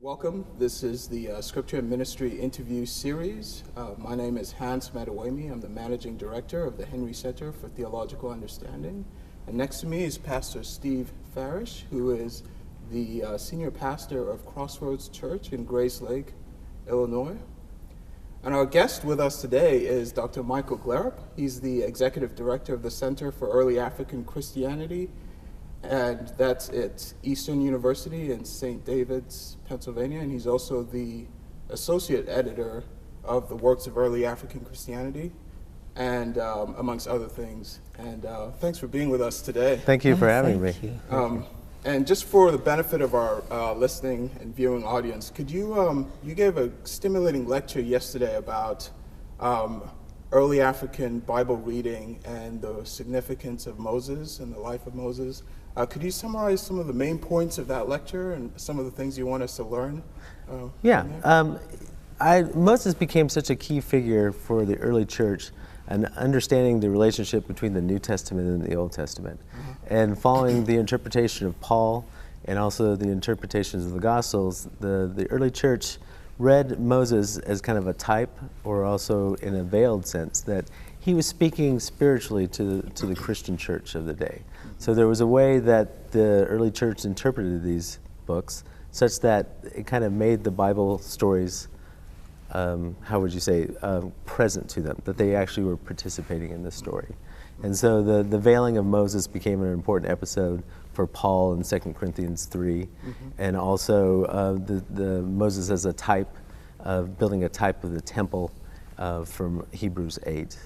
Welcome. This is the Scripture and Ministry interview series. My name is Hans Madawemi. I'm the Managing Director of the Henry Center for Theological Understanding. And next to me is Pastor Steve Farish, who is the Senior Pastor of Crossroads Church in Grace Lake, Illinois. And our guest with us today is Dr. Michael Glerup. He's the Executive Director of the Center for Early African Christianity, and that's at Eastern University in St. David's, Pennsylvania, and he's also the associate editor of the Works of Early African Christianity, and amongst other things. And thanks for being with us today. Thank you for having me. And just for the benefit of our listening and viewing audience, could you, you gave a stimulating lecture yesterday about early African Bible reading and the significance of Moses and the life of Moses. Could you summarize some of the main points of that lecture and some of the things you want us to learn? Moses became such a key figure for the early church and understanding the relationship between the New Testament and the Old Testament. And following the interpretation of Paul and also the interpretations of the Gospels, the early church read Moses as kind of a type, or also in a veiled sense, that he was speaking spiritually to the Christian church of the day. So there was a way that the early church interpreted these books such that it kind of made the Bible stories, present to them, that they actually were participating in the story. And so the veiling of Moses became an important episode for Paul in 2 Corinthians 3, and also the Moses as a type of building a type of the temple from Hebrews 8.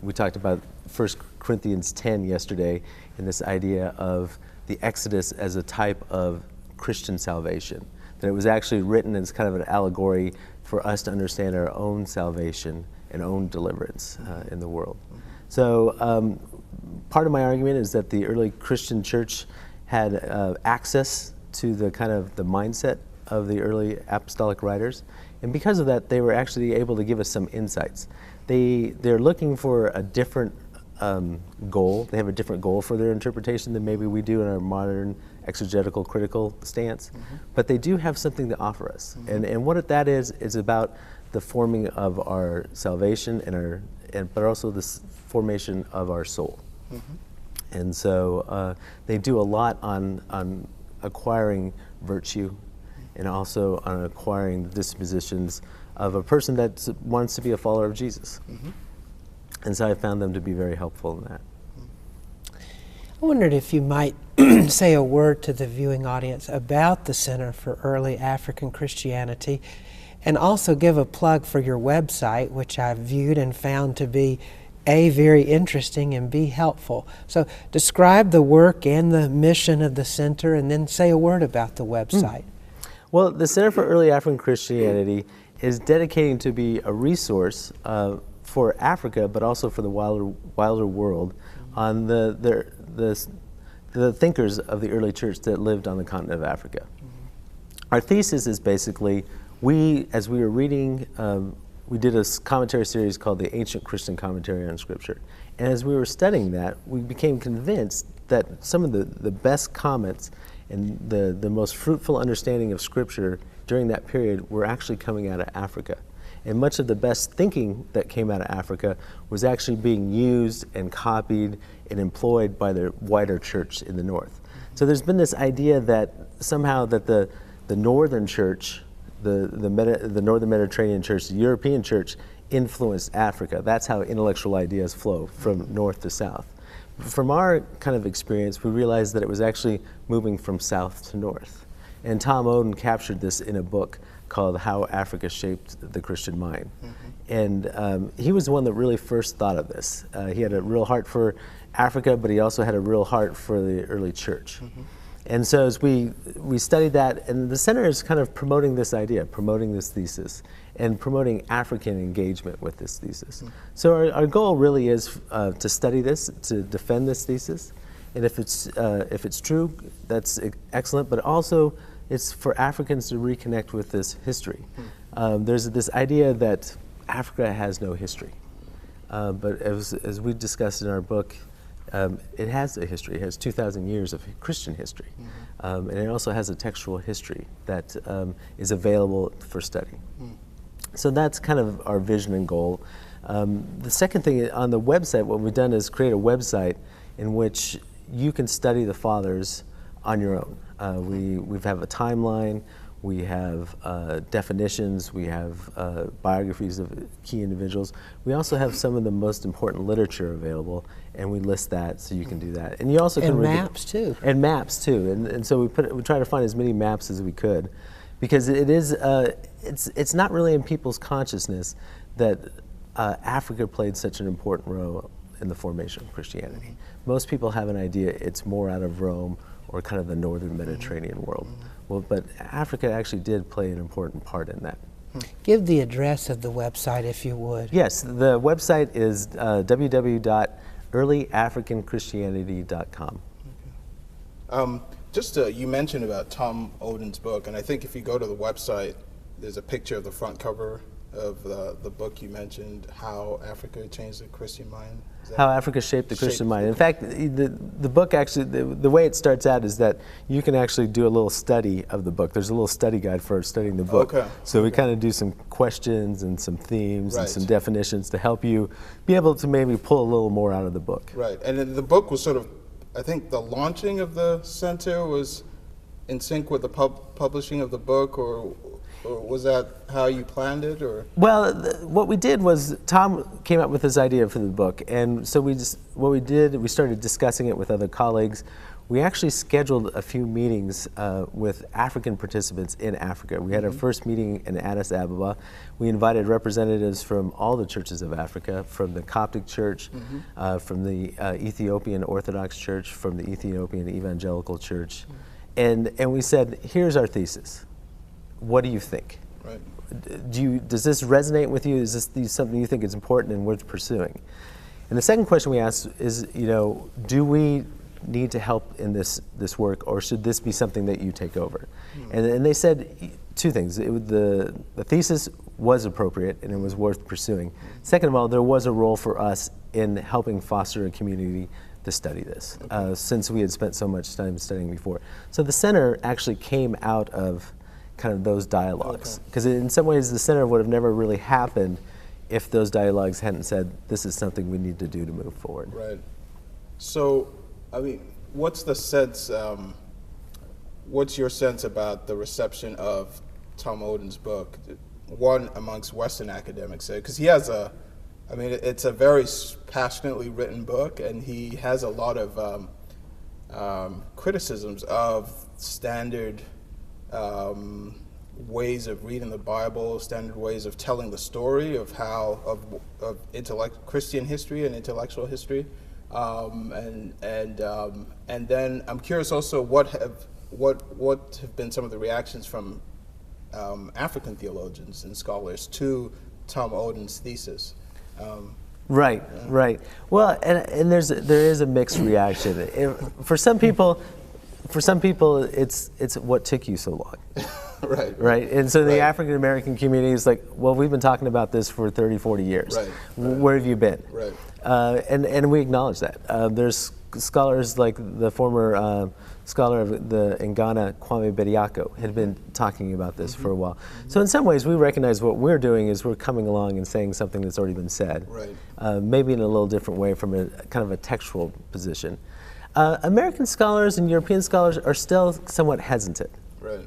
We talked about 1 Corinthians 10 yesterday, in this idea of the Exodus as a type of Christian salvation, that it was actually written as kind of an allegory for us to understand our own salvation and own deliverance in the world. So part of my argument is that the early Christian church had access to the kind of the mindset of the early apostolic writers, and because of that, they were actually able to give us some insights. They're looking for a different goal. They have a different goal for their interpretation than maybe we do in our modern exegetical critical stance, but they do have something to offer us. And what that is about the forming of our salvation but also the formation of our soul. And so they do a lot on acquiring virtue and also on acquiring the dispositions of a person that wants to be a follower of Jesus. And so I found them to be very helpful in that. I wondered if you might say a word to the viewing audience about the Center for Early African Christianity, and also give a plug for your website, which I've viewed and found to be A, very interesting, and B, helpful. So describe the work and the mission of the center, and then say a word about the website. Well, the Center for Early African Christianity is dedicating to be a resource for Africa, but also for the wilder world, on the thinkers of the early church that lived on the continent of Africa. Our thesis is basically, as we were reading, we did a commentary series called the Ancient Christian Commentary on Scripture. And as we were studying that, we became convinced that some of the best comments and the most fruitful understanding of Scripture during that period were actually coming out of Africa. And much of the best thinking that came out of Africa was actually being used and copied and employed by the wider church in the north. So there's been this idea that somehow that the northern church, the northern Mediterranean church, the European church, influenced Africa. That's how intellectual ideas flow from north to south. From our kind of experience, we realized that it was actually moving from south to north. And Tom Oden captured this in a book called How Africa Shaped the Christian Mind. And he was the one that really first thought of this. He had a real heart for Africa, but he also had a real heart for the early church. And so as we studied that, and the center is kind of promoting this idea, promoting this thesis, and promoting African engagement with this thesis. So our goal really is to study this, to defend this thesis, and if it's true, that's excellent, but also it's for Africans to reconnect with this history. There's this idea that Africa has no history, but as we discussed in our book, It has a history. It has 2,000 years of Christian history. And it also has a textual history that is available for study. So that's kind of our vision and goal. The second thing, on the website, what we've done is create a website in which you can study the fathers on your own. We have a timeline, we have definitions, we have biographies of key individuals. We also have some of the most important literature available, and we list that so you can do that. And you also can read maps too. And maps too. And so we try to find as many maps as we could, because it is it's not really in people's consciousness that Africa played such an important role in the formation of Christianity. Most people have an idea it's more out of Rome or kind of the northern Mediterranean world. Well, but Africa actually did play an important part in that. Give the address of the website if you would. Yes, the website is www.earlyafricanchristianity.com. You mentioned about Tom Oden's book, and I think if you go to the website, there's a picture of the front cover of the book you mentioned, How Africa Changed the Christian Mind. How Africa Shaped the Christian Mind. In fact, the book actually, the way it starts out is that you can actually do a little study of the book. There's a little study guide for studying the book. Okay. So we kind of do some questions and some themes and Right. some definitions to help you be able to maybe pull a little more out of the book. Right, and then the book was sort of, I think the launching of the center was in sync with the publishing of the book, or was that how you planned it, or? Well, what we did was Tom came up with this idea for the book, and so we started discussing it with other colleagues. We actually scheduled a few meetings with African participants in Africa. We had our first meeting in Addis Ababa. We invited representatives from all the churches of Africa, from the Coptic Church, from the Ethiopian Orthodox Church, from the Ethiopian Evangelical Church, and we said, here's our thesis. What do you think? Right. Does this resonate with you? Is this something you think is important and worth pursuing? And the second question we asked is, do we need to help in this work, or should this be something that you take over? And they said two things. The thesis was appropriate and it was worth pursuing. Second of all, there was a role for us in helping foster a community to study this, since we had spent so much time studying before. So the center actually came out of kind of those dialogues, because in some ways the center would have never really happened if those dialogues hadn't said, this is something we need to do to move forward. Right. So, I mean, what's the sense, what's your sense about the reception of Tom Oden's book, one amongst Western academics? Because he has it's a very passionately written book, and he has a lot of criticisms of standard ways of reading the Bible, standard ways of telling the story of Christian history and intellectual history, and then I'm curious also what have been some of the reactions from African theologians and scholars to Tom Oden's thesis. Right. Well, and there is a mixed reaction. For some people, it's what took you so long. Right. And so the African American community is like, well, we've been talking about this for 30, 40 years. Right. Where have you been? Right. And we acknowledge that. There's scholars like the former scholar in Ghana, Kwame Bediako, had been talking about this for a while. So in some ways, we recognize what we're doing is we're coming along and saying something that's already been said. Right. Maybe in a little different way from a kind of a textual position. American scholars and European scholars are still somewhat hesitant. Right.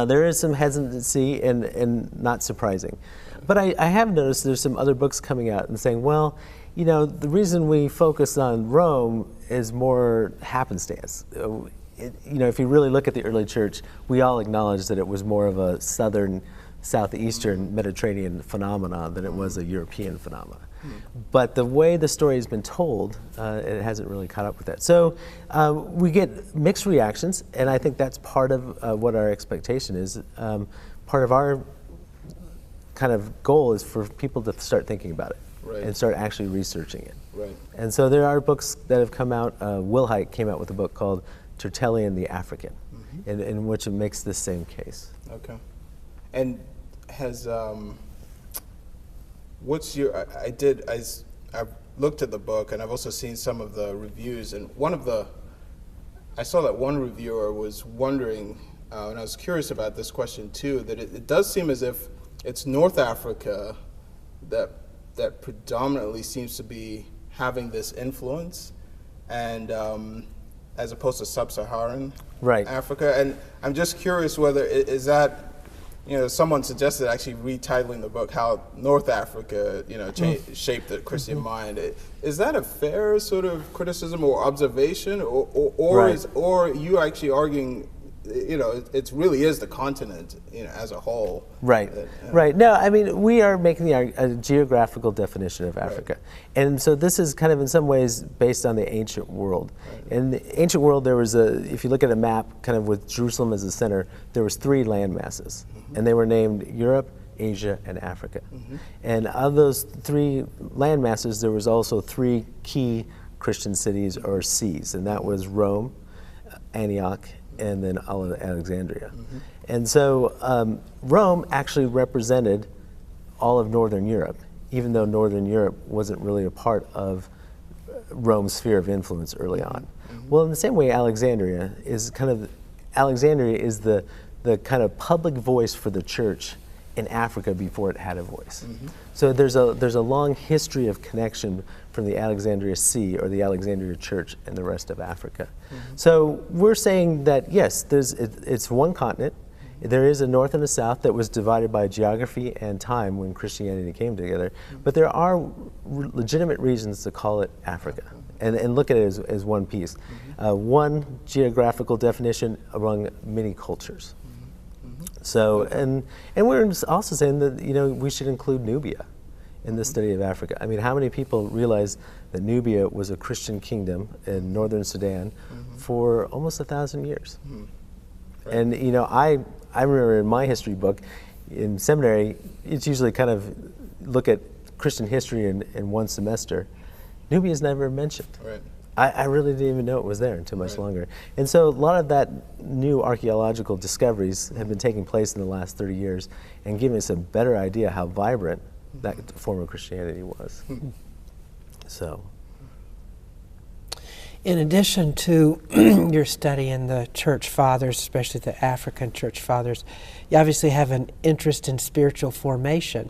There is some hesitancy and not surprising. But I have noticed there's some other books coming out and saying, well, the reason we focus on Rome is more happenstance. If you really look at the early church, we all acknowledge that it was more of a southeastern Mediterranean phenomenon than it was a European phenomenon. But the way the story has been told, it hasn't really caught up with that. So we get mixed reactions, and I think that's part of what our expectation is. Part of our kind of goal is for people to start thinking about it and start actually researching it. Right. And so there are books that have come out. Wilhite came out with a book called Tertullian the African, in which it makes the same case. Okay. And has what's your? I I've looked at the book, and I've also seen some of the reviews, and I saw that one reviewer was wondering, and I was curious about this question too, that it does seem as if it's North Africa that predominantly seems to be having this influence, and as opposed to sub-Saharan Africa. And I'm just curious whether is that, someone suggested actually retitling the book "How North Africa, shaped the Christian mind." Is that a fair sort of criticism or observation, or you actually arguing, it really is the continent, as a whole? Right. Right. No, I mean, we are making a geographical definition of Africa, and so this is kind of in some ways based on the ancient world. In the ancient world, there was if you look at a map, kind of with Jerusalem as the center, there was 3 land masses. And they were named Europe, Asia, and Africa. And of those 3 land masses, there was also 3 key Christian cities or sees, and that was Rome, Antioch, and then Alexandria. And so Rome actually represented all of Northern Europe, even though Northern Europe wasn't really a part of Rome's sphere of influence early on. Well, in the same way, Alexandria is the kind of public voice for the church in Africa before it had a voice. So there's a long history of connection from the Alexandria See or the Alexandria Church and the rest of Africa. So we're saying that yes, it's one continent. There is a north and a south that was divided by geography and time when Christianity came together, but there are legitimate reasons to call it Africa and look at it as one piece. One geographical definition among many cultures. So, and we're also saying that, we should include Nubia in the study of Africa. I mean, how many people realize that Nubia was a Christian kingdom in northern Sudan for almost 1,000 years? And, I remember in my history book, in seminary, it's usually kind of look at Christian history in one semester. Nubia is never mentioned. I really didn't even know it was there until much longer. And so a lot of that new archaeological discoveries have been taking place in the last 30 years and giving us a better idea how vibrant that form of Christianity was. So, in addition to your study in the church fathers, especially the African church fathers, you obviously have an interest in spiritual formation.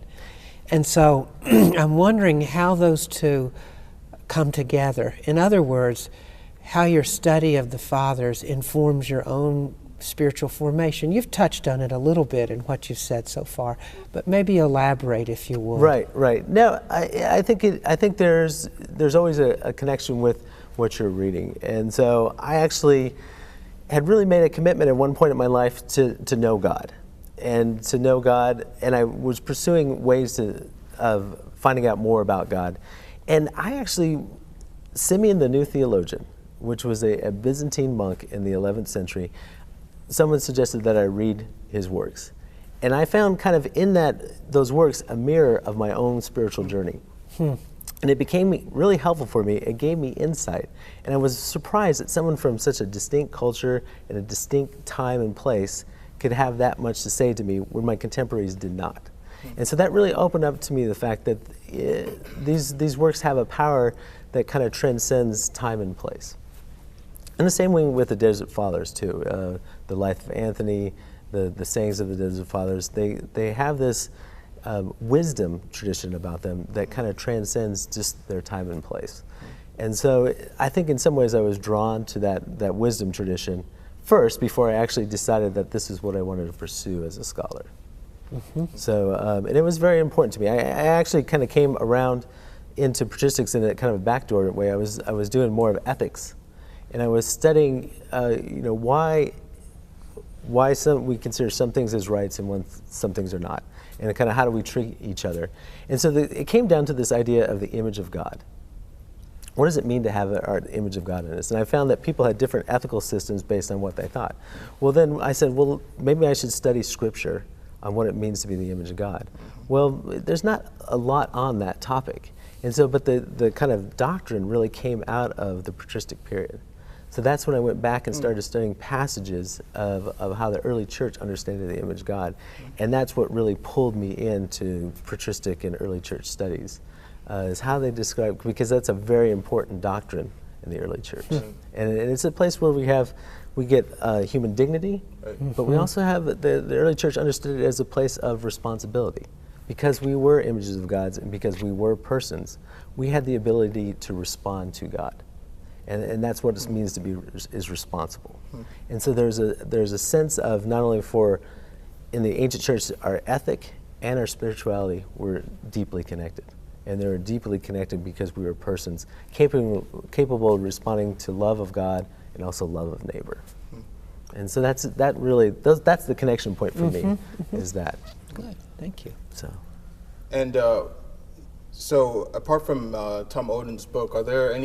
And so I'm wondering how those two come together. In other words, how your study of the fathers informs your own spiritual formation. You've touched on it a little bit in what you've said so far, but maybe elaborate if you would. Right. No, I think there's always a connection with what you're reading, and so I actually had really made a commitment at one point in my life to know God, and I was pursuing ways of finding out more about God. And I actually, Simeon the New Theologian, which was a Byzantine monk in the 11th century, someone suggested that I read his works. And I found kind of in those works a mirror of my own spiritual journey. And it became really helpful for me. It gave me insight. And I was surprised that someone from such a distinct culture and a distinct time and place could have that much to say to me when my contemporaries did not. And so that really opened up to me the fact that these works have a power that kind of transcends time and place. And the same way with the Desert Fathers too. The Life of Anthony, the sayings of the Desert Fathers, they have this wisdom tradition about them that kind of transcends just their time and place. And so I think in some ways I was drawn to that wisdom tradition first before I actually decided that this is what I wanted to pursue as a scholar. So, and it was very important to me. I actually kind of came around into patristics in a kind of a backdoor way. I was doing more of ethics, and I was studying, why we consider some things as rights and some things are not, and kind of how do we treat each other. And so it came down to this idea of the image of God. What does it mean to have our image of God in us? And I found that people had different ethical systems based on what they thought. Well, then I said, well, maybe I should study Scripture on what it means to be the image of God. Well, there's not a lot on that topic. And so, but the kind of doctrine really came out of the patristic period. So that's when I went back and started studying passages of how the early church understood the image of God. And that's what really pulled me into patristic and early church studies. is how they describe, because that's a very important doctrine in the early church. And it's a place where we get human dignity, but we also have, the early church understood it as a place of responsibility. Because we were images of God and because we were persons, we had the ability to respond to God. And that's what it means to be responsible. And so there's a sense of, not only in the ancient church, our ethic and our spirituality were deeply connected. And they were deeply connected because we were persons capable of responding to love of God and also love of neighbor. And so that's the connection point for me, is that. Good, thank you. And so apart from Tom Oden's book, are there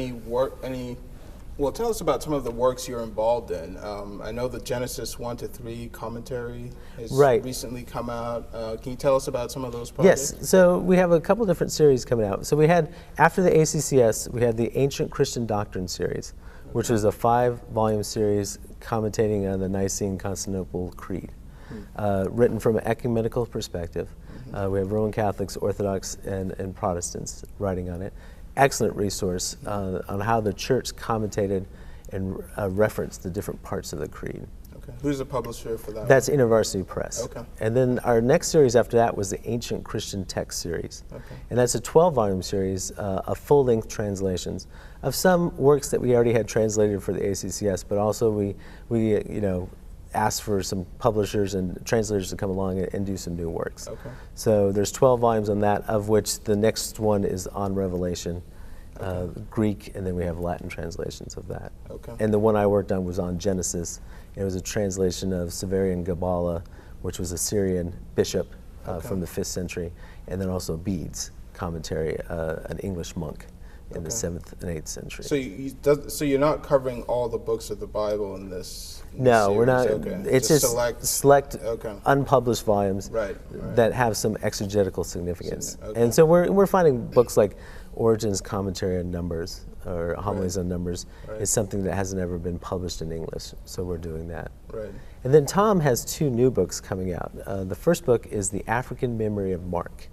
well, tell us about some of the works you're involved in. I know the Genesis 1-3 commentary has recently come out. Can you tell us about some of those projects? Yes, so we have a couple different series coming out. So we had, after the ACCS, we had the Ancient Christian Doctrine series, which was a 5-volume series commentating on the Nicene-Constantinople Creed, written from an ecumenical perspective. We have Roman Catholics, Orthodox, and Protestants writing on it. Excellent resource on how the church commentated and referenced the different parts of the creed. Okay. Who's the publisher for that? That's InterVarsity Press. Okay. And then our next series after that was the Ancient Christian Text series. Okay. And that's a 12-volume series of full-length translations of some works that we already had translated for the ACCS, but also we asked for some publishers and translators to come along and do some new works. Okay. So there's 12 volumes on that, of which the next one is on Revelation, Greek, and then we have Latin translations of that. Okay. And the one I worked on was on Genesis. It was a translation of Severian Gabala, which was a Syrian bishop from the 5th century, and then also Bede's commentary, an English monk in the 7th and 8th century. So you're not covering all the books of the Bible in this? No, series? we're not. Okay. It's just select unpublished volumes right. that have some exegetical significance. And so we're finding books like Origen's Commentary on Numbers or Homilies on Numbers is something that hasn't ever been published in English. So we're doing that. Right. And then Tom has 2 new books coming out. The first book is The African Memory of Mark.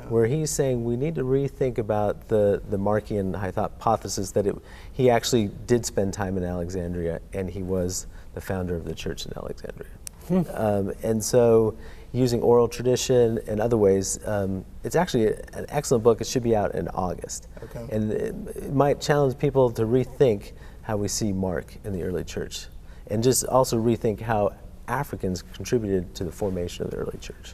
Where he's saying we need to rethink about the Markian hypothesis that he actually did spend time in Alexandria and he was the founder of the church in Alexandria. And so using oral tradition and other ways, it's actually an excellent book. It should be out in August. And it might challenge people to rethink how we see Mark in the early church and just also rethink how Africans contributed to the formation of the early church.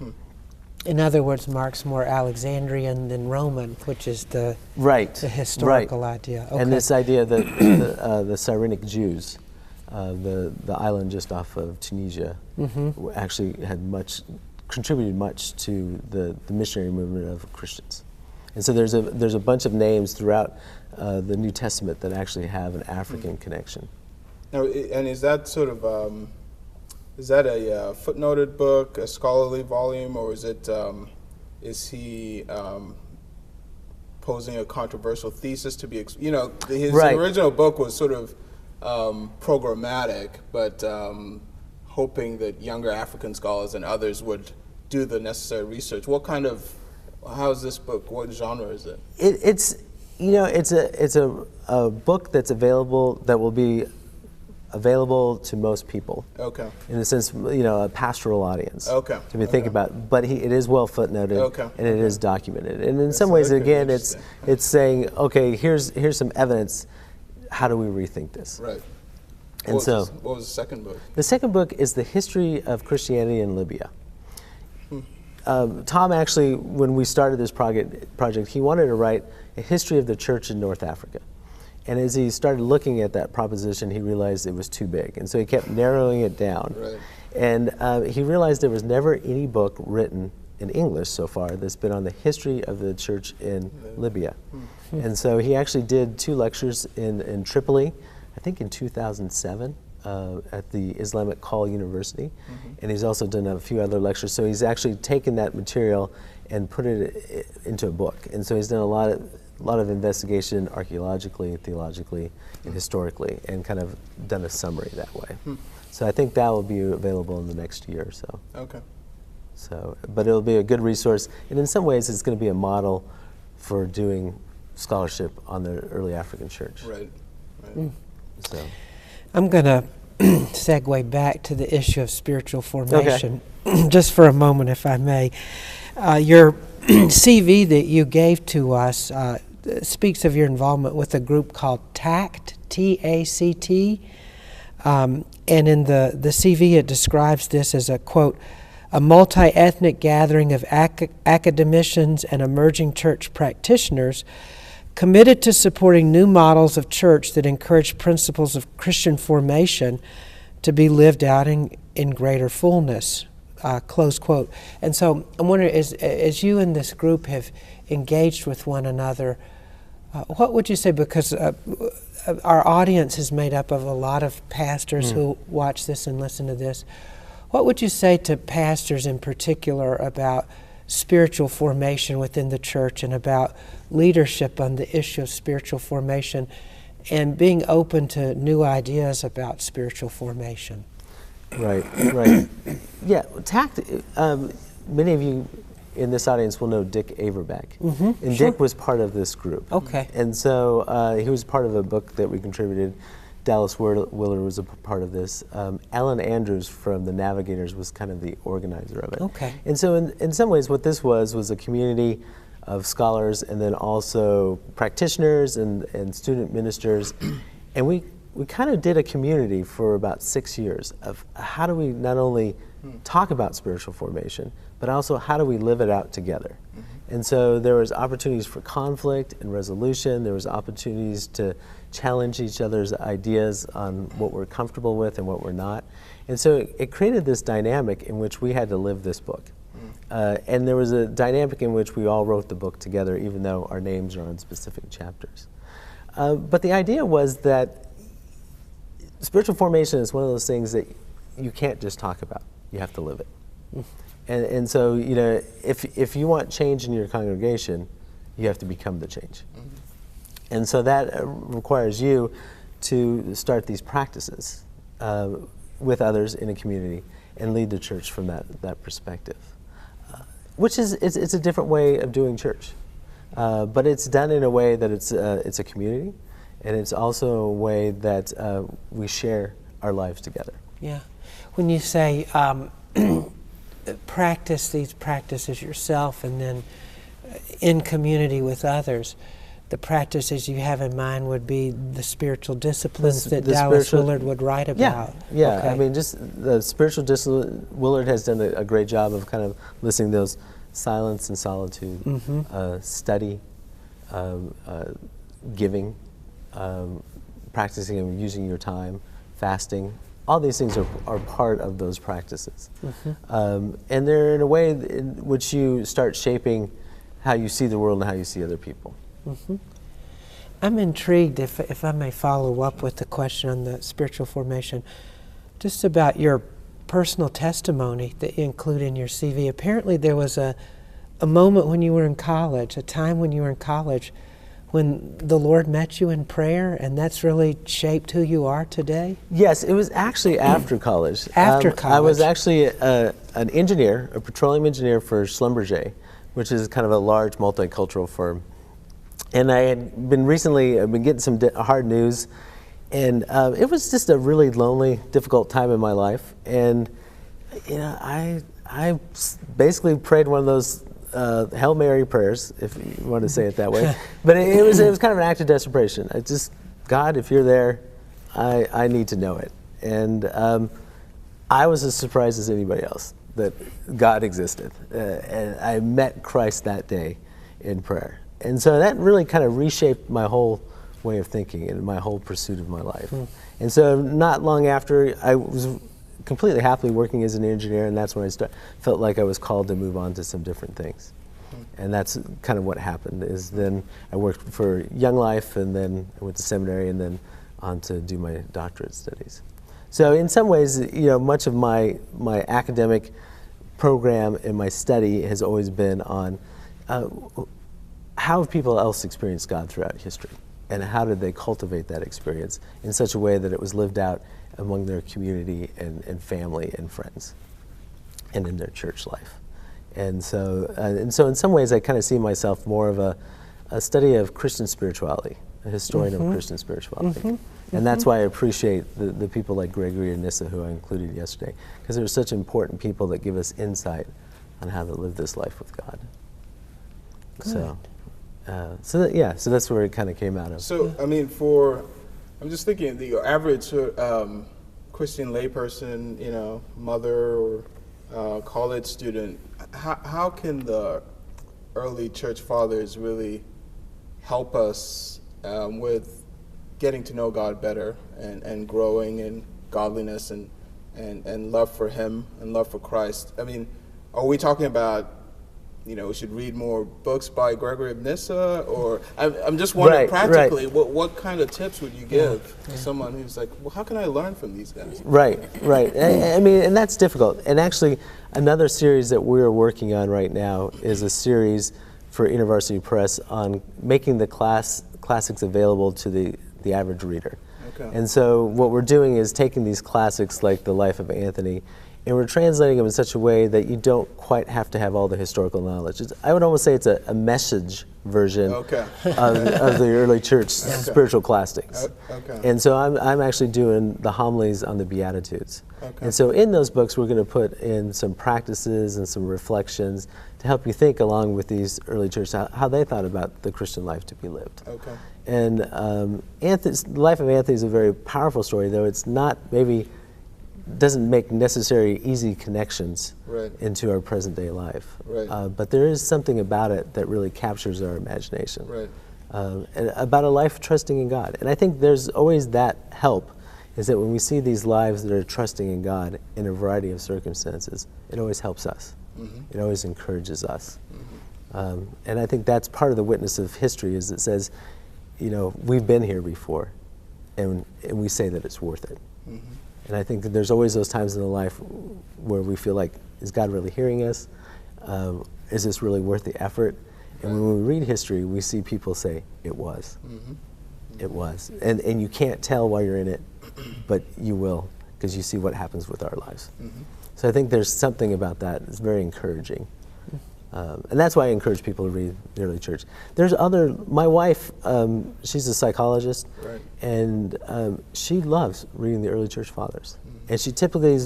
In other words, Mark's more Alexandrian than Roman, which is the historical idea. And this idea that the Cyrenic Jews, the island just off of Tunisia, actually had contributed much to the missionary movement of Christians. And so there's a bunch of names throughout the New Testament that actually have an African connection. Now, and is that sort of is that a footnoted book, a scholarly volume, or is he posing a controversial thesis to be, his original book was sort of programmatic, but hoping that younger African scholars and others would do the necessary research. How is this book? What genre is it? It's a book that's available, that will be available to most people. Okay. In the sense, a pastoral audience. Okay. To be thinking about, but it is well footnoted. And it is documented. And in some ways, again, it's saying, okay, here's some evidence. How do we rethink this? Right. And what was the second book? The second book is The History of Christianity in Libya. Tom actually, when we started this project, he wanted to write a history of the church in North Africa. And as he started looking at that proposition, he realized it was too big. And so he kept narrowing it down. Right. And he realized there was never any book written in English so far that's been on the history of the church in Libya. And so he actually did 2 lectures in Tripoli, I think in 2007, at the Islamic Call University. And he's also done a few other lectures. So he's actually taken that material and put it into a book. And so he's done a lot of investigation archaeologically, theologically, and historically, and kind of done a summary that way. So I think that will be available in the next year or so. Okay. So, but it'll be a good resource, and in some ways it's going to be a model for doing scholarship on the early African church. Right. So I'm going to segue back to the issue of spiritual formation just for a moment, if I may. Your CV that you gave to us speaks of your involvement with a group called TACT, T-A-C-T. And in the CV, it describes this as a, quote, a multi-ethnic gathering of academicians and emerging church practitioners committed to supporting new models of church that encourage principles of Christian formation to be lived out in greater fullness, close quote. And so I'm wondering, as you and this group have engaged with one another, what would you say, because our audience is made up of a lot of pastors who watch this and listen to this, what would you say to pastors in particular about spiritual formation within the church and about leadership on the issue of spiritual formation and being open to new ideas about spiritual formation? Right. Yeah, TACT, many of you in this audience will know Dick Averback. And sure. Dick was part of this group. Okay. And so he was part of a book that we contributed. Dallas Willard was a part of this. Alan Andrews from the Navigators was kind of the organizer of it. Okay. And so in some ways what this was a community of scholars and then also practitioners and student ministers. And we kind of did a community for about 6 years of how do we not only talk about spiritual formation, but also how do we live it out together. And so there was opportunities for conflict and resolution. There was opportunities to challenge each other's ideas on what we're comfortable with and what we're not. And so it created this dynamic in which we had to live this book. And there was a dynamic in which we all wrote the book together, even though our names are on specific chapters. But the idea was that spiritual formation is one of those things that you can't just talk about. You have to live it. And so, you know, if you want change in your congregation, you have to become the change. And so that requires you to start these practices with others in a community and lead the church from that perspective, which is it's a different way of doing church, but it's done in a way that it's a community, and it's also a way that we share our lives together. Yeah, when you say practice these practices yourself and then in community with others, the practices you have in mind would be the spiritual disciplines that Dallas Willard would write about. Yeah. Okay. I mean, just the spiritual discipline. Willard has done a great job of kind of listing those: silence and solitude, study, giving, practicing and using your time, fasting. All these things are part of those practices. And they're in a way in which you start shaping how you see the world and how you see other people. I'm intrigued, if I may follow up with the question on the spiritual formation, just about your personal testimony that you include in your CV. Apparently there was a moment when you were in college, a time when you were in college, when the Lord met you in prayer, and that's really shaped who you are today? Yes, it was actually after college. After college. I was actually an engineer, a petroleum engineer for Schlumberger, which is kind of a large multicultural firm. And I had been getting some hard news, and it was just a really lonely, difficult time in my life. And you know, I basically prayed one of those Hail Mary prayers, if you want to say it that way. But it was kind of an act of desperation. I just, God, if you're there, I need to know it. And I was as surprised as anybody else that God existed. And I met Christ that day in prayer. And so that really kind of reshaped my whole way of thinking and my whole pursuit of my life. And so not long after, I was completely happily working as an engineer, and that's when I felt like I was called to move on to some different things. And that's kind of what happened, is then I worked for Young Life, and then I went to seminary, and then on to do my doctorate studies. So in some ways, you know, much of my academic program and my study has always been on how have people else experienced God throughout history, and how did they cultivate that experience in such a way that it was lived out among their community and family and friends and in their church life. And so in some ways I kind of see myself more of a study of Christian spirituality, a historian of Christian spirituality. And that's why I appreciate the people like Gregory and Nissa, who I included yesterday, because they're such important people that give us insight on how to live this life with God. Good. So that's where it kind of came out of. So, I mean, I'm just thinking, the average Christian layperson, you know, mother or college student, how can the early church fathers really help us with getting to know God better and growing in godliness and love for Him and love for Christ? I mean, are we talking about, you know, we should read more books by Gregory of Nyssa, or I'm just wondering practically, what kind of tips would you give to someone who's like, well, how can I learn from these guys? Right. I mean, and that's difficult. And actually, another series that we're working on right now is a series for University Press on making the classics available to the average reader. Okay. And so what we're doing is taking these classics like the Life of Anthony, and we're translating them in such a way that you don't quite have to have all the historical knowledge. I would almost say it's a message version of the early church spiritual classics. And so I'm actually doing the homilies on the Beatitudes. And so in those books, we're going to put in some practices and some reflections to help you think along with these early churches how they thought about the Christian life to be lived. And the Life of Anthony is a very powerful story, though it's not doesn't make necessary easy connections into our present day life. But there is something about it that really captures our imagination. And about a life trusting in God. And I think there's always that help, is that when we see these lives that are trusting in God in a variety of circumstances, it always helps us. It always encourages us. And I think that's part of the witness of history, is it says, you know, we've been here before, and we say that it's worth it. And I think that there's always those times in the life where we feel like, is God really hearing us? Is this really worth the effort? And when we read history, we see people say, it was. It was. And you can't tell why you're in it, but you will, because you see what happens with our lives. So I think there's something about that that's very encouraging. And that's why I encourage people to read the early church. My wife, she's a psychologist, and she loves reading the early church fathers. And she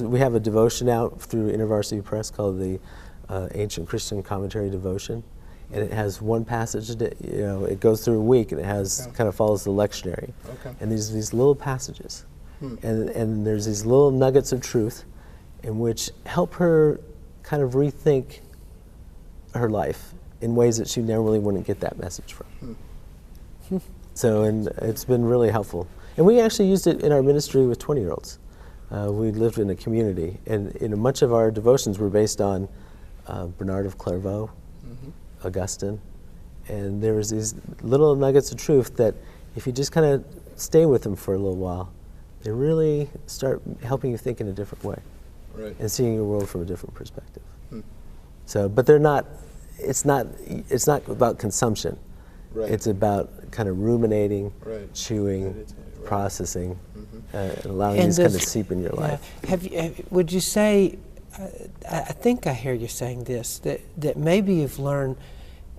we have a devotion out through University Press called the Ancient Christian Commentary Devotion. And it has one passage, you know, it goes through a week, and it has kind of follows the lectionary. And these little passages. And there's these little nuggets of truth in which help her kind of rethink her life in ways that she normally wouldn't get that message from. So, and it's been really helpful. And we actually used it in our ministry with 20-year-olds. We lived in a community, and much of our devotions were based on Bernard of Clairvaux, Augustine, and there was these little nuggets of truth that if you just kind of stay with them for a little while, they really start helping you think in a different way, and seeing your world from a different perspective. So, but it's not about consumption. It's about kind of ruminating, chewing, processing, and allowing these kind of seep in your life. Would you say, I think I hear you saying this, that maybe you've learned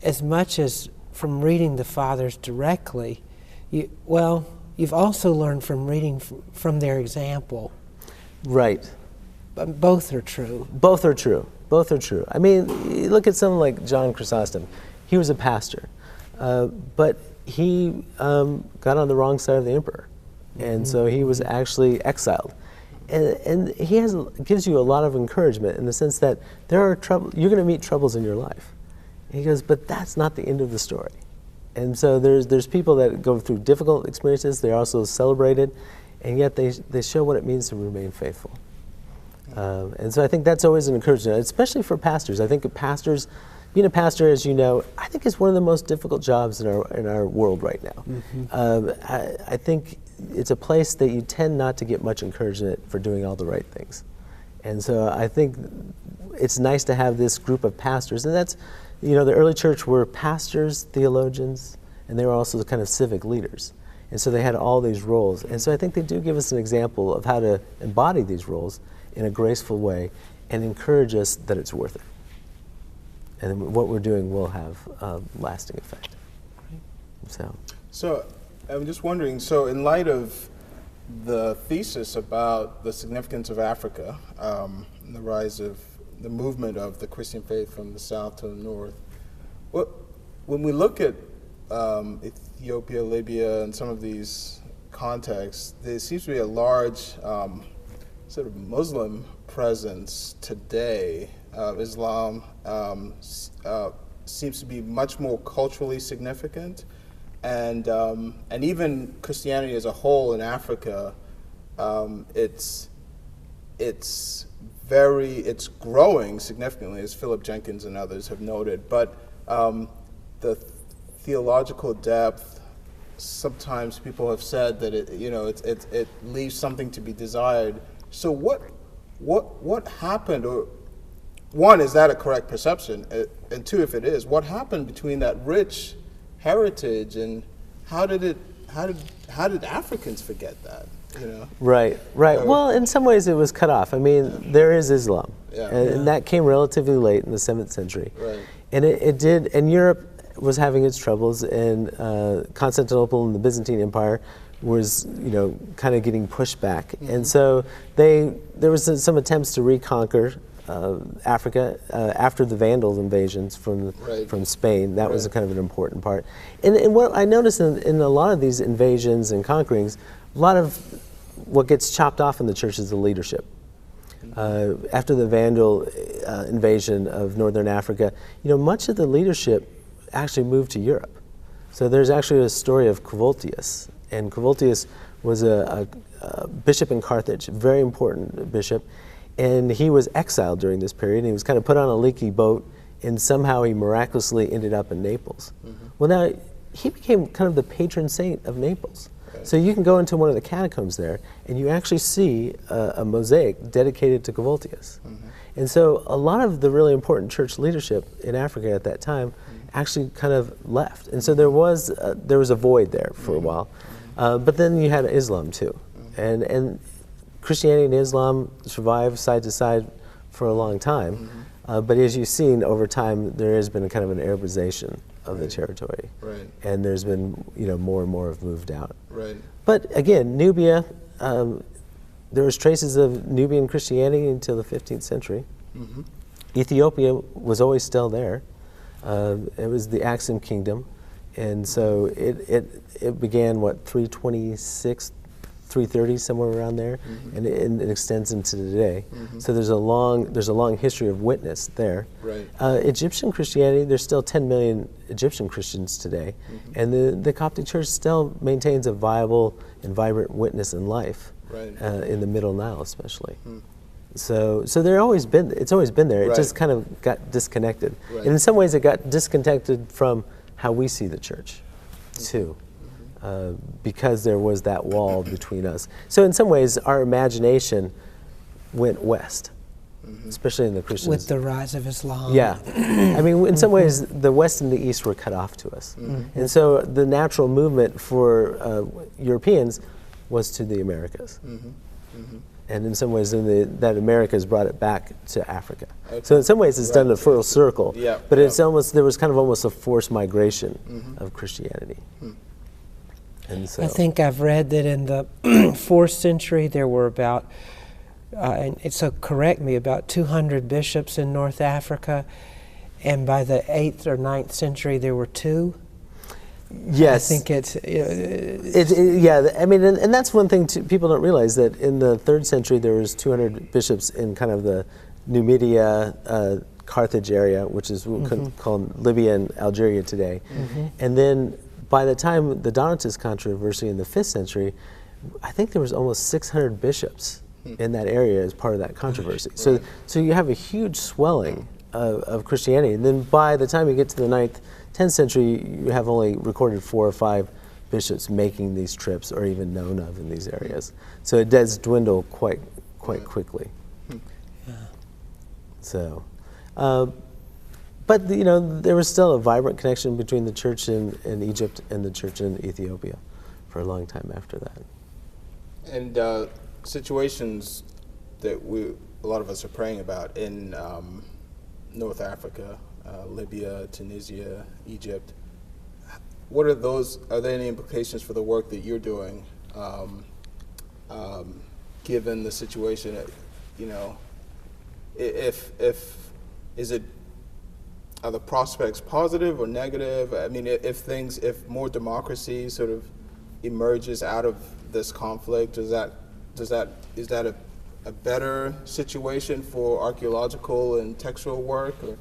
as much as from reading the fathers directly, you've also learned from reading from their example. Right. But both are true. Both are true. Both are true. I mean, you look at someone like John Chrysostom. He was a pastor, but he got on the wrong side of the emperor, and so he was actually exiled. And he gives you a lot of encouragement in the sense that you're going to meet troubles in your life. And he goes, but that's not the end of the story. And so there's people that go through difficult experiences. They're also celebrated, and yet they show what it means to remain faithful. And so I think that's always an encouragement, especially for pastors. I think being a pastor, as you know, I think is one of the most difficult jobs in our world right now. I think it's a place that you tend not to get much encouragement for doing all the right things. And so I think it's nice to have this group of pastors, and that's, the early church were pastors, theologians, and they were also kind of civic leaders. And so they had all these roles. And so I think they do give us an example of how to embody these roles in a graceful way and encourage us that it's worth it. And what we're doing will have a lasting effect. So I'm just wondering, so in light of the thesis about the significance of Africa, and the rise of the movement of the Christian faith from the south to the north, when we look at Ethiopia, Libya, and some of these contexts, there seems to be a large sort of Muslim presence today. Islam seems to be much more culturally significant, and even Christianity as a whole in Africa, it's growing significantly, as Philip Jenkins and others have noted. But the theological depth, sometimes people have said that it leaves something to be desired. So what happened? Or one, is that a correct perception? And two, if it is, what happened between that rich heritage and how did Africans forget that? Right. Well, in some ways it was cut off. I mean, there is Islam, and that came relatively late in the 7th century. Right. And it did, and Europe was having its troubles, and Constantinople and the Byzantine Empire was, kind of getting pushed back. Mm-hmm. And so there was some attempts to reconquer Africa after the Vandals invasions from Spain. That was kind of an important part. And what I noticed in a lot of these invasions and conquerings, a lot of what gets chopped off in the church is the leadership. After the Vandal invasion of northern Africa, much of the leadership actually moved to Europe. So there's actually a story of Covoltius, and Covoltius was a bishop in Carthage, a very important bishop, and he was exiled during this period. And he was kind of put on a leaky boat, and somehow he miraculously ended up in Naples. Mm-hmm. Well, now he became kind of the patron saint of Naples. Okay. So you can go into one of the catacombs there, and you actually see a mosaic dedicated to Covoltius. Mm-hmm. And so a lot of the really important church leadership in Africa at that time actually kind of left. And so there was a void there for a while. But then you had Islam too. And Christianity and Islam survived side to side for a long time. But as you've seen over time, there has been a kind of an Arabization of the territory. Right. And there's been, more and more have moved out. Right. But again, Nubia, there was traces of Nubian Christianity until the 15th century. Mm-hmm. Ethiopia was always still there. It was the Axum Kingdom, and so it began 326, 330, somewhere around there, and it extends into today. So there's a long history of witness there. Right. Egyptian Christianity, there's still 10 million Egyptian Christians today, and the Coptic Church still maintains a viable and vibrant witness in life. Right. In the Middle Nile, especially. So it's always been there. It just kind of got disconnected. Right. And in some ways it got disconnected from how we see the church, too, because there was that wall between us. So in some ways our imagination went west, especially in the Christians. With the rise of Islam. Yeah. I mean, in some ways the West and the East were cut off to us. And so the natural movement for Europeans was to the Americas. And in some ways, that America's brought it back to Africa. Okay. So in some ways, it's done a full circle. Yeah. But it's there was kind of almost a forced migration of Christianity. And so I think I've read that in the 4th century there were about, so correct me, about 200 bishops in North Africa, and by the 8th or 9th century there were 2. Yes, I think it's I mean, and that's one thing people don't realize, that in the 3rd century there was 200 bishops in kind of the Numidia, Carthage area, which is what we could call Libya and Algeria today. And then by the time the Donatist controversy in the 5th century, I think there was almost 600 bishops in that area as part of that controversy. So you have a huge swelling of Christianity, and then by the time you get to the 9th, 10th century, you have only recorded 4 or 5 bishops making these trips or even known of in these areas. So it does dwindle quite quickly. So, but there was still a vibrant connection between the church in Egypt and the church in Ethiopia for a long time after that. And situations that a lot of us are praying about in North Africa, Libya, Tunisia, Egypt. what are those? Are there any implications for the work that you're doing, given the situation? You know, if is it, are the prospects positive or negative? I mean, if more democracy sort of emerges out of this conflict, is that a better situation for archaeological and textual work, or,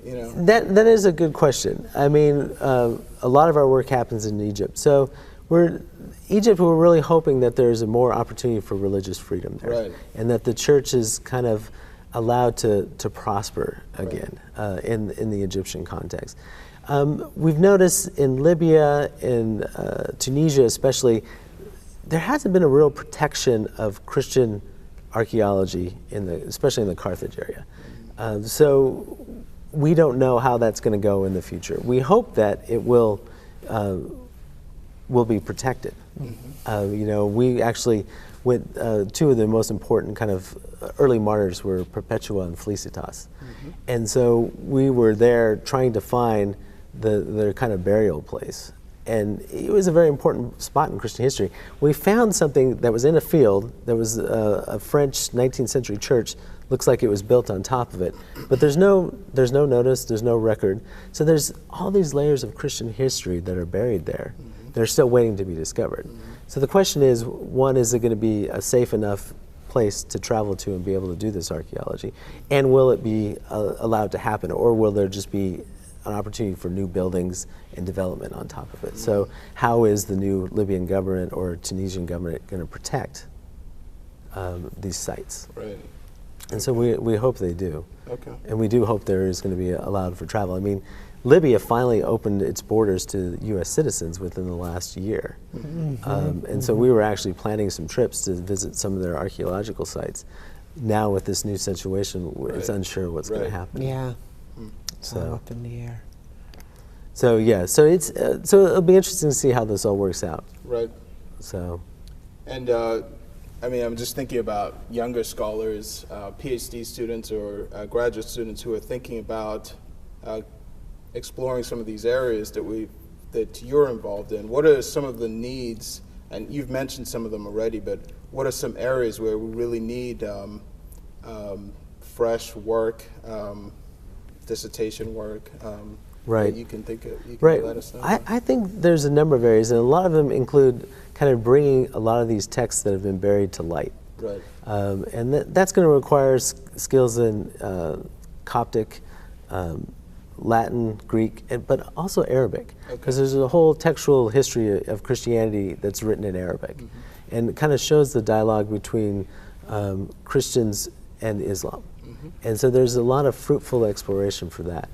you know? That is a good question. I mean, a lot of our work happens in Egypt, so we're really hoping that there's a more opportunity for religious freedom there, right, and that the church is kind of allowed to prosper again, right, in the Egyptian context. We've noticed in Libya, in Tunisia especially, there hasn't been a real protection of Christian archaeology, especially in the Carthage area. So we don't know how that's going to go in the future. We hope that it will be protected. Mm-hmm. You know, we actually went, two of the most important kind of early martyrs were Perpetua and Felicitas. Mm-hmm. And so we were there trying to find their kind of burial place. And it was a very important spot in Christian history. We found something that was in a field. There was a French 19th century church. Looks like it was built on top of it. But there's no notice, there's no record. So there's all these layers of Christian history that are buried there. Mm-hmm. They're still waiting to be discovered. Mm-hmm. So the question is, one, is it going to be a safe enough place to travel to and be able to do this archaeology? And will it be allowed to happen? Or will there just be an opportunity for new buildings and development on top of it? Mm-hmm. So how is the new Libyan government or Tunisian government going to protect these sites? Right. And so we hope they do. Okay. And we do hope there is going to be allowed for travel. I mean, Libya finally opened its borders to U.S. citizens within the last year. Mm-hmm. And so we were actually planning some trips to visit some of their archaeological sites. Now with this new situation, right, it's unsure what's going to happen. Yeah. So up in the air. So yeah, so it's so it'll be interesting to see how this all works out. Right. So. And I mean, I'm just thinking about younger scholars, PhD students or graduate students who are thinking about exploring some of these areas that you're involved in. What are some of the needs? And you've mentioned some of them already, but what are some areas where we really need fresh work? Dissertation work, right? You can think of. You can right. Let us know. I think there's a number of areas, and a lot of them include kind of bringing a lot of these texts that have been buried to light. Right. And that's going to require skills in Coptic, Latin, Greek, but also Arabic, because there's a whole textual history of Christianity that's written in Arabic, mm-hmm, and it kind of shows the dialogue between Christians and Islam. And so there's a lot of fruitful exploration for that.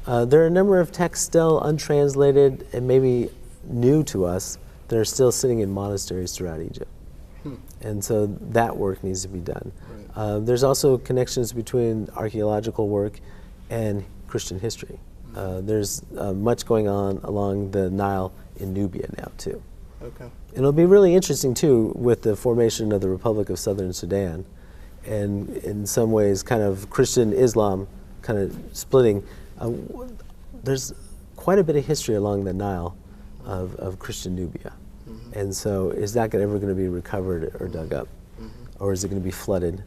There are a number of texts still untranslated and maybe new to us that are still sitting in monasteries throughout Egypt. And so that work needs to be done. Right. There's also connections between archaeological work and Christian history. There's much going on along the Nile in Nubia now too. Okay. And it'll be really interesting too with the formation of the Republic of Southern Sudan, and in some ways kind of Christian Islam kind of splitting. There's quite a bit of history along the Nile of Christian Nubia. Mm-hmm. And so is that ever going to be recovered or dug up? Mm-hmm. Or is it going to be flooded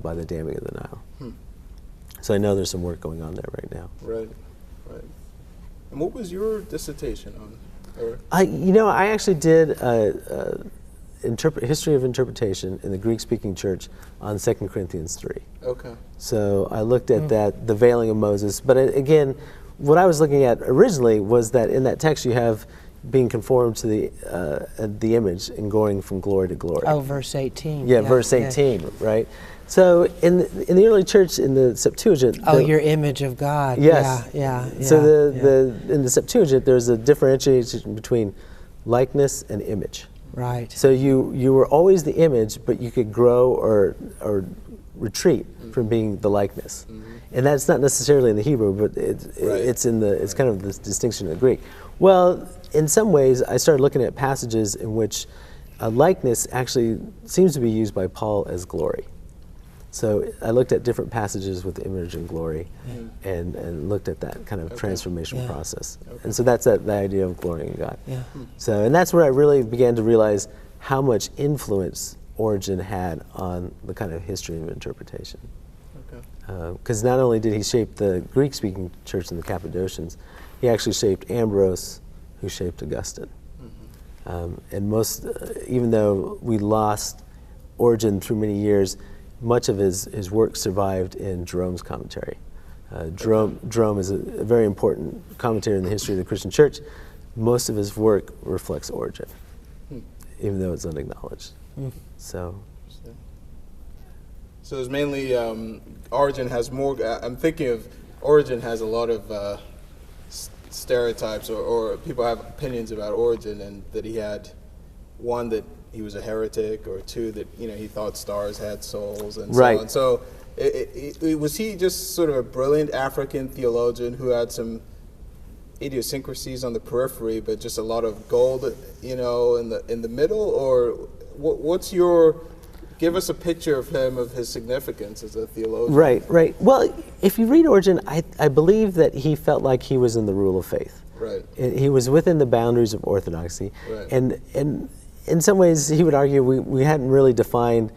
by the damming of the Nile? So I know there's some work going on there right now. Right, right. And what was your dissertation on? I actually did history of interpretation in the Greek-speaking church on 2 Corinthians 3. Okay. So I looked at that, the veiling of Moses. But again, what I was looking at originally was that in that text you have being conformed to the image and going from glory to glory. Oh, verse 18. Yeah, verse 18, right? So in the early church, in the Septuagint. Oh, your image of God. Yes. Yeah. So in the Septuagint, there's a differentiation between likeness and image. Right. So you were always the image, but you could grow or retreat from being the likeness. Mm-hmm. And that's not necessarily in the Hebrew, but it's kind of this distinction in the Greek. Well, in some ways, I started looking at passages in which likeness actually seems to be used by Paul as glory. So I looked at different passages with the image and glory, and looked at that kind of transformation process. And so that's the idea of glorying in God. Yeah. So, and that's where I really began to realize how much influence Origen had on the kind of history of interpretation. Because not only did he shape the Greek-speaking church in the Cappadocians, he actually shaped Ambrose, who shaped Augustine. And most, even though we lost Origen through many years, much of his work survived in Jerome's commentary. Jerome is a very important commentator in the history of the Christian church. Most of his work reflects Origen, even though it's unacknowledged. So it's mainly Origen has more. I'm thinking of Origen has a lot of stereotypes, or people have opinions about Origen, and that he had one, that he was a heretic, or two, that he thought stars had souls, and so on. So was he just sort of a brilliant African theologian who had some idiosyncrasies on the periphery, but just a lot of gold, in the middle? Or what's your, give us a picture of him, of his significance as a theologian. Right. Well, if you read Origen, I believe that he felt like he was in the rule of faith. Right. He was within the boundaries of orthodoxy. Right. And in some ways, he would argue we hadn't really defined,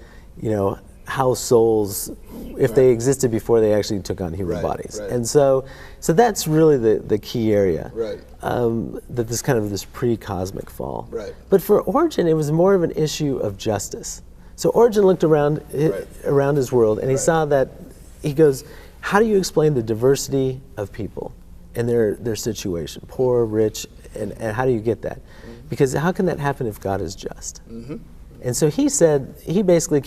how souls, if they existed before they actually took on human bodies. Right. And so that's really the key area. Right. That this kind of this pre-cosmic fall. Right. But for Origen, it was more of an issue of justice. So Origen looked around his world, and he saw that, he goes, how do you explain the diversity of people and their situation, poor, rich, and how do you get that? Because how can that happen if God is just? And so he basically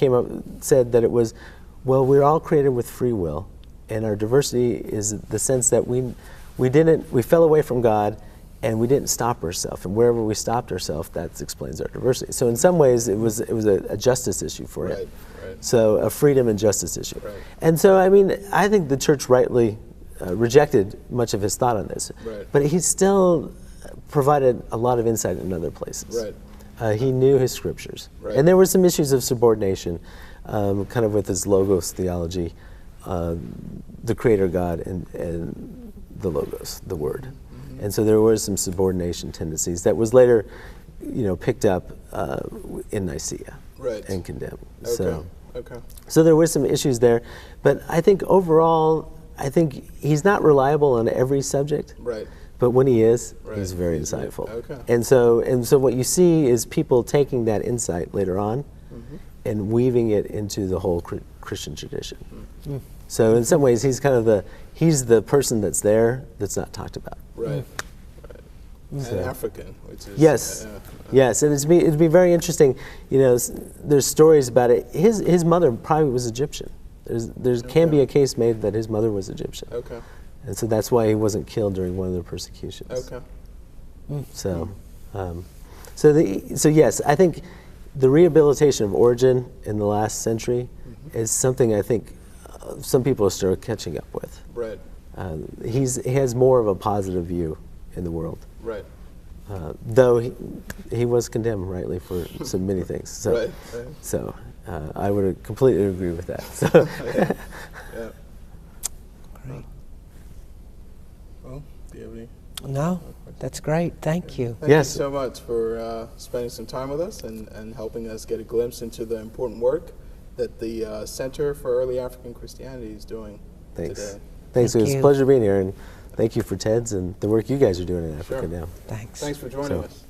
said that it was, well, we're all created with free will, and our diversity is the sense that we fell away from God, and we didn't stop ourselves, and wherever we stopped ourselves, that explains our diversity. So in some ways, it was a justice issue for him. Right. So a freedom and justice issue. Right. And so, I think the church rightly rejected much of his thought on this, but he still provided a lot of insight in other places. Right. He knew his scriptures. Right. And there were some issues of subordination, kind of with his logos theology, the creator God and the logos, the word. And so there were some subordination tendencies that was later, picked up in Nicaea and condemned. So there were some issues there, but I think overall, he's not reliable on every subject. Right. But when he is, he's very insightful. Okay. And so what you see is people taking that insight later on and weaving it into the whole Christian tradition. So in some ways, he's kind of he's the person that's there that's not talked about. Right. And African, which is yes, and it'd be very interesting. There's stories about it. His mother probably was Egyptian. There can be a case made that his mother was Egyptian. Okay. And so that's why he wasn't killed during one of the persecutions. Okay. So yes, I think the rehabilitation of Origen in the last century is something I think some people are still catching up with. Right. He has more of a positive view in the world. Right. Though he was condemned rightly for so many things. So, right. So I would completely agree with that. So. Yeah. Great. Well, do you have any? No, that's great. Thank you. Thank you so much for spending some time with us and helping us get a glimpse into the important work that the Center for Early African Christianity is doing today. Thanks. It was a pleasure being here, and thank you for TEDS and the work you guys are doing in Africa now. Thanks. Thanks for joining us.